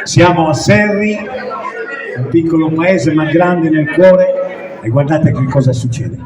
Siamo a Serri, un piccolo paese ma grande nel cuore, e guardate che cosa succede.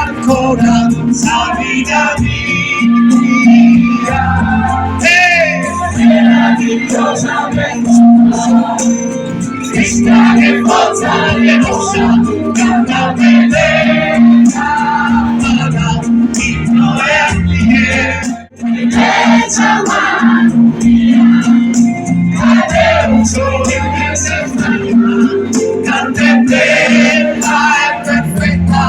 Ancora sa vita mia, meravigliosa bellezza, questa che forza riposa, canta bellezza, il Noè bellezza mano mia, adesso che sei canta bella e perfetta.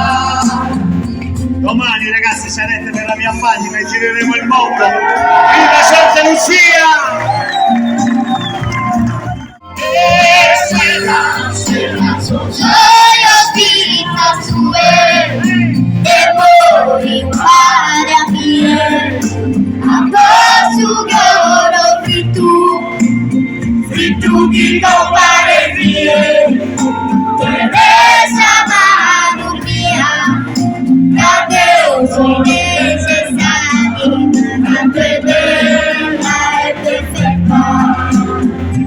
Domani ragazzi sarete nella mia pagina e gireremo il mondo. Viva Santa Lucia!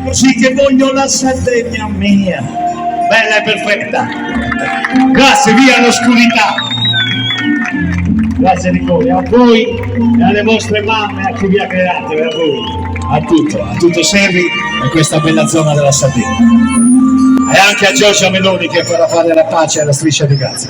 Così che voglio la Sardegna mia, bella e perfetta. Grazie, via l'oscurità. Grazie di voi, a voi e alle vostre mamme, a chi vi ha creato, e a voi, a tutto Serri e questa bella zona della Sardegna. E anche a Giorgia Meloni che farà fare la pace alla Striscia di Gaza.